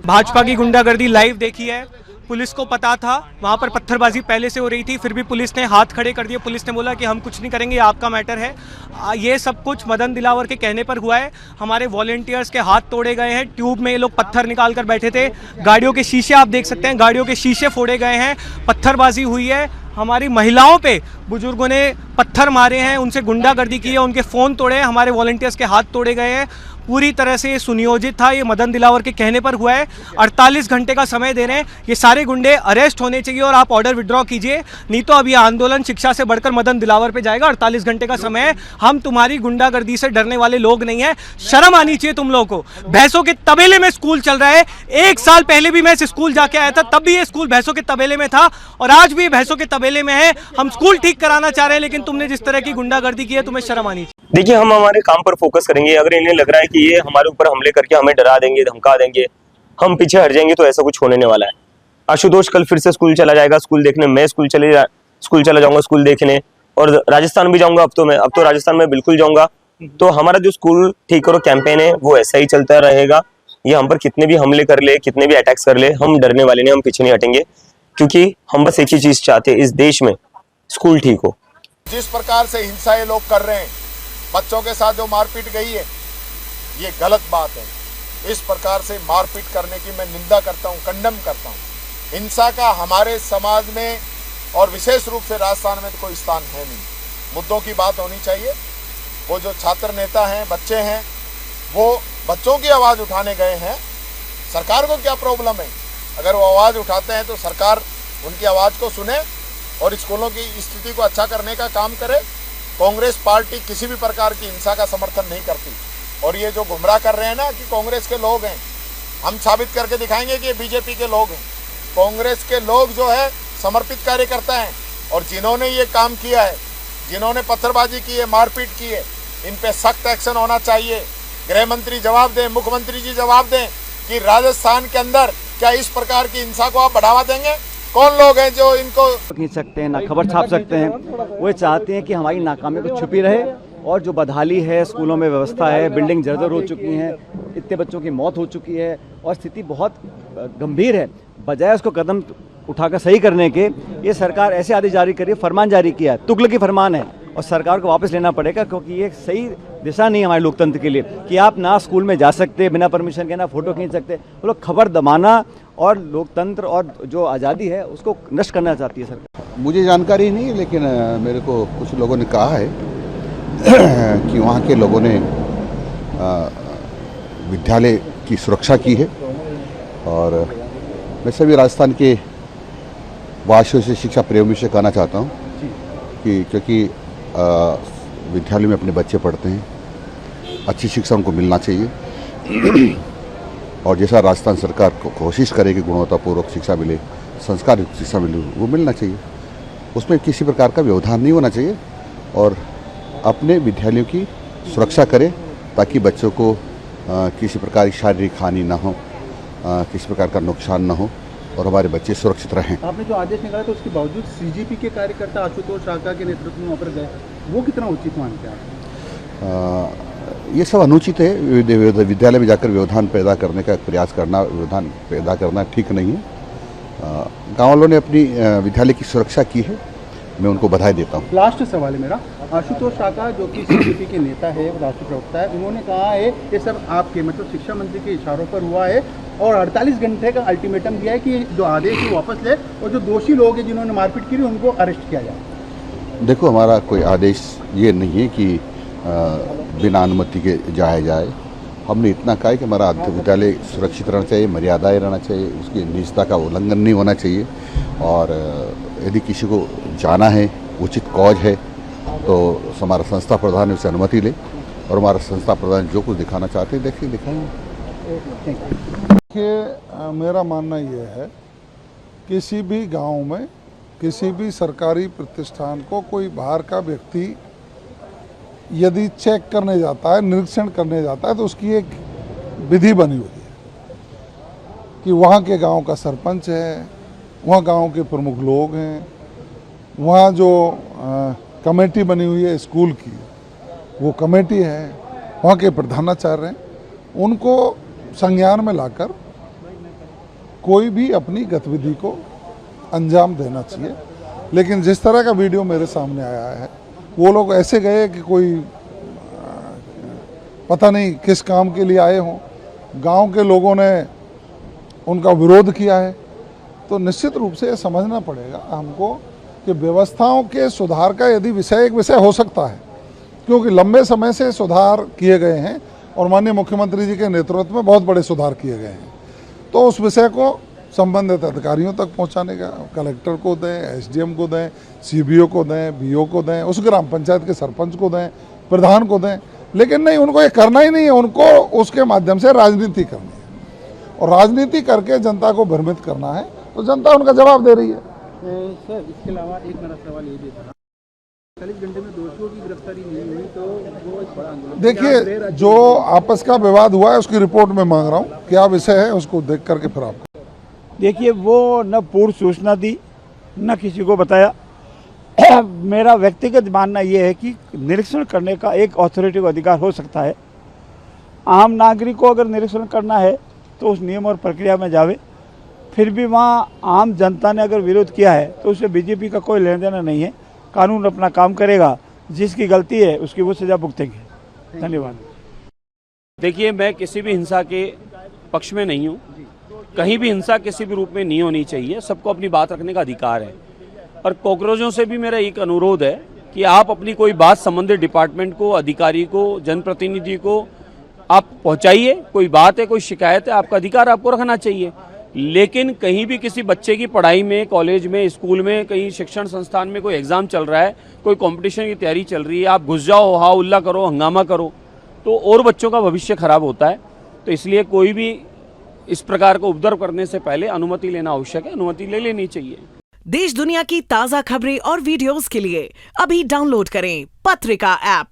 भाजपा की गुंडागर्दी लाइव देखी है। पुलिस को पता था वहां पर पत्थरबाजी पहले से हो रही थी, फिर भी पुलिस ने हाथ खड़े कर दिए। पुलिस ने बोला कि हम कुछ नहीं करेंगे, आपका मैटर है। ये सब कुछ मदन दिलावर के कहने पर हुआ है। हमारे वॉलेंटियर्स के हाथ तोड़े गए हैं। ट्यूब में ये लोग पत्थर निकाल कर बैठे थे। गाड़ियों के शीशे आप देख सकते हैं, गाड़ियों के शीशे फोड़े गए हैं। पत्थरबाजी हुई है। हमारी महिलाओं पे बुजुर्गों ने पत्थर मारे हैं, उनसे गुंडागर्दी की है, उनके फ़ोन तोड़े हैं, हमारे वॉलंटियर्स के हाथ तोड़े गए हैं। पूरी तरह से ये सुनियोजित था। ये मदन दिलावर के कहने पर हुआ है। 48 घंटे का समय दे रहे हैं। ये सारे गुंडे अरेस्ट होने चाहिए और आप ऑर्डर विड्रॉ कीजिए, नहीं तो अब ये आंदोलन शिक्षा से बढ़कर मदन दिलावर पे जाएगा। 48 घंटे का समय है। हम तुम्हारी गुंडागर्दी से डरने वाले लोग नहीं हैं। शर्म आनी चाहिए तुम लोगों को। भैंसों के तबेले में स्कूल चल रहा है। 1 साल पहले भी मैं इस स्कूल जाके आया था, तब भी ये स्कूल भैंसों के तबेले में था और आज भी भैंसों के तबेले में है। हम स्कूल ठीक कराना चाह रहे हैं, लेकिन तुमने जिस तरह की गुंडागर्दी की है, तुम्हें शर्म आनी चाहिए। देखिए, हम हमारे काम पर फोकस करेंगे। अगर इन्हें लग रहा है कि ये हमारे ऊपर हमले करके हमें डरा देंगे, धमका देंगे, हम पीछे हट जाएंगे, तो ऐसा कुछ होने नहीं वाला है। आशुतोष कल फिर से स्कूल चला जाएगा स्कूल देखने। मैं स्कूल चला जाऊंगा स्कूल देखने, और राजस्थान भी जाऊंगा। अब तो राजस्थान में बिल्कुल जाऊंगा। तो हमारा जो स्कूल ठीक करो कैंपेन है वो ऐसा ही चलता रहेगा। ये हम पर कितने भी हमले कर ले, कितने भी अटैक्स कर ले, हम डरने वाले नहीं, हम पीछे नहीं हटेंगे, क्योंकि हम बस एक ही चीज चाहते हैं, इस देश में स्कूल ठीक हो। जिस प्रकार से हिंसा ये लोग कर रहे हैं, बच्चों के साथ जो मारपीट गई है, ये गलत बात है। इस प्रकार से मारपीट करने की मैं निंदा करता हूँ, कंडम करता हूँ। हिंसा का हमारे समाज में और विशेष रूप से राजस्थान में तो कोई स्थान है नहीं। मुद्दों की बात होनी चाहिए। वो जो छात्र नेता हैं, बच्चे हैं, वो बच्चों की आवाज़ उठाने गए हैं। सरकार को क्या प्रॉब्लम है? अगर वो आवाज़ उठाते हैं तो सरकार उनकी आवाज़ को सुने और स्कूलों की स्थिति को अच्छा करने का काम करे। कांग्रेस पार्टी किसी भी प्रकार की हिंसा का समर्थन नहीं करती। और ये जो गुमराह कर रहे हैं ना कि कांग्रेस के लोग हैं, हम साबित करके दिखाएंगे कि ये बीजेपी के लोग हैं। कांग्रेस के लोग जो है समर्पित कार्यकर्ता हैं, और जिन्होंने ये काम किया है, जिन्होंने पत्थरबाजी की है, मारपीट की है, इन पे सख्त एक्शन होना चाहिए। गृह मंत्री जवाब दें, मुख्यमंत्री जी जवाब दें कि राजस्थान के अंदर क्या इस प्रकार की हिंसा को आप बढ़ावा देंगे? कौन लोग हैं जो इनको खींच सकते हैं, ना खबर छाप सकते हैं? वो चाहते हैं कि हमारी नाकामी को छुपी रहे, और जो बदहाली है, स्कूलों में व्यवस्था है, बिल्डिंग जर्जर हो चुकी हैं, इतने बच्चों की मौत हो चुकी है और स्थिति बहुत गंभीर है। बजाय उसको कदम उठाकर सही करने के, ये सरकार ऐसे आदेश जारी करी, फरमान जारी किया है, तुगलकी फरमान है, और सरकार को वापस लेना पड़ेगा, क्योंकि ये सही दिशा नहीं है हमारे लोकतंत्र के लिए कि आप ना स्कूल में जा सकते बिना परमिशन के, ना फोटो खींच सकते। वो लोग खबर दबाना और लोकतंत्र और जो आज़ादी है उसको नष्ट करना चाहती है सरकार। मुझे जानकारी नहीं है, लेकिन मेरे को कुछ लोगों ने कहा है कि वहाँ के लोगों ने विद्यालय की सुरक्षा की है। और मैं सभी राजस्थान के वासियों से, शिक्षा प्रेमियों से कहना चाहता हूँ कि क्योंकि विद्यालय में अपने बच्चे पढ़ते हैं, अच्छी शिक्षा उनको मिलना चाहिए। और जैसा राजस्थान सरकार को कोशिश करे कि गुणवत्तापूर्वक शिक्षा मिले, संस्कार युक्त शिक्षा मिले, वो मिलना चाहिए। उसमें किसी प्रकार का व्यवधान नहीं होना चाहिए, और अपने विद्यालयों की सुरक्षा करें ताकि बच्चों को किसी प्रकार की शारीरिक हानि ना हो, किसी प्रकार का नुकसान ना हो, और हमारे बच्चे सुरक्षित रहें। आपने जो आदेश निकाला तो उसके बावजूद सीजेपी के कार्यकर्ता आशुतोष शाखा के नेतृत्व में वहाँ पर गए, वो कितना उचित मानते हैं आप? ये सब अनुचित है। विद्यालय में जाकर व्यवधान पैदा करने का प्रयास करना, व्यवधान पैदा करना ठीक नहीं है। गाँव वालों ने अपनी विद्यालय की सुरक्षा की है, मैं उनको बधाई देता हूँ। लास्ट सवाल है मेरा, आशुतोष शाखा जो कि सीजेपी के नेता है, राष्ट्रीय प्रवक्ता है, उन्होंने कहा है ये सब आपके मतलब शिक्षा मंत्री के इशारों पर हुआ है, और 48 घंटे का अल्टीमेटम दिया है कि जो आदेश है वापस ले, और जो दोषी लोग हैं जिन्होंने मारपीट की उनको अरेस्ट किया जाए। देखो, हमारा कोई आदेश ये नहीं है कि बिना अनुमति के जाया जाए। हमने इतना कहा है कि हमारा विद्यालय सुरक्षित रहना चाहिए, मर्यादाएं रहना चाहिए, उसकी निजता का उल्लंघन नहीं होना चाहिए। और यदि किसी को जाना है, उचित कॉज है, तो हमारा संस्था प्रधान उससे अनुमति ले, और हमारा संस्था प्रधान जो कुछ दिखाना चाहते हैं देखिए दिखाएंगे। देखिए, मेरा मानना यह है, किसी भी गांव में किसी भी सरकारी प्रतिष्ठान को कोई बाहर का व्यक्ति यदि चेक करने जाता है, निरीक्षण करने जाता है, तो उसकी एक विधि बनी हुई है कि वहाँ के गांव का सरपंच है, वहाँ गांव के प्रमुख लोग हैं, वहाँ जो कमेटी बनी हुई है स्कूल की, वो कमेटी है, वहाँ के प्रधानाचार्य हैं, उनको संज्ञान में लाकर कोई भी अपनी गतिविधि को अंजाम देना चाहिए। लेकिन जिस तरह का वीडियो मेरे सामने आया है, वो लोग ऐसे गए कि कोई पता नहीं किस काम के लिए आए हों, गांव के लोगों ने उनका विरोध किया है। तो निश्चित रूप से ये समझना पड़ेगा हमको कि व्यवस्थाओं के सुधार का यदि एक विषय हो सकता है, क्योंकि लंबे समय से सुधार किए गए हैं और माननीय मुख्यमंत्री जी के नेतृत्व में बहुत बड़े सुधार किए गए हैं, तो उस विषय को संबंधित अधिकारियों तक पहुंचाने का, कलेक्टर को दें, एसडीएम को दें, सीबीओ को दें, बीओ को दें, उस ग्राम पंचायत के सरपंच को दें, प्रधान को दें। लेकिन नहीं, उनको ये करना ही नहीं है, उनको उसके माध्यम से राजनीति करनी है और राजनीति करके जनता को भ्रमित करना है, तो जनता उनका जवाब दे रही है। सर, इसके अलावा एक मेरा सवाल ये भी था, 40 घंटे में दोषियों की गिरफ्तारी नहीं हुई तो वो एक बड़ा आंदोलन। देखिए, जो आपस का विवाद हुआ है उसकी रिपोर्ट में मांग रहा हूँ, क्या विषय है उसको देख करके फिर आपको। देखिए, वो न पूर्व सूचना दी, न किसी को बताया। मेरा व्यक्तिगत मानना ये है कि निरीक्षण करने का एक अथॉरिटी अधिकार हो सकता है। आम नागरिक को अगर निरीक्षण करना है तो उस नियम और प्रक्रिया में जावे। फिर भी वहाँ आम जनता ने अगर विरोध किया है तो उससे बीजेपी का कोई लेना देना नहीं है। कानून अपना काम करेगा, जिसकी गलती है उसकी वो सजा भुगतेंगे। धन्यवाद। देखिए, मैं किसी भी हिंसा के पक्ष में नहीं हूँ। कहीं भी हिंसा किसी भी रूप में नहीं होनी चाहिए। सबको अपनी बात रखने का अधिकार है। और कॉकरोचों से भी मेरा एक अनुरोध है कि आप अपनी कोई बात संबंधित डिपार्टमेंट को, अधिकारी को, जनप्रतिनिधि को आप पहुंचाइए। कोई बात है, कोई शिकायत है, आपका अधिकार आपको रखना चाहिए। लेकिन कहीं भी किसी बच्चे की पढ़ाई में, कॉलेज में, स्कूल में, कहीं शिक्षण संस्थान में कोई एग्जाम चल रहा है, कोई कंपटीशन की तैयारी चल रही है, आप घुस जाओ, हा उल्ला करो, हंगामा करो, तो और बच्चों का भविष्य खराब होता है। तो इसलिए कोई भी इस प्रकार का उपद्रव करने से पहले अनुमति लेना आवश्यक है। अनुमति ले लेनी चाहिए। देश दुनिया की ताज़ा खबरें और वीडियोस के लिए अभी डाउनलोड करें पत्रिका ऐप।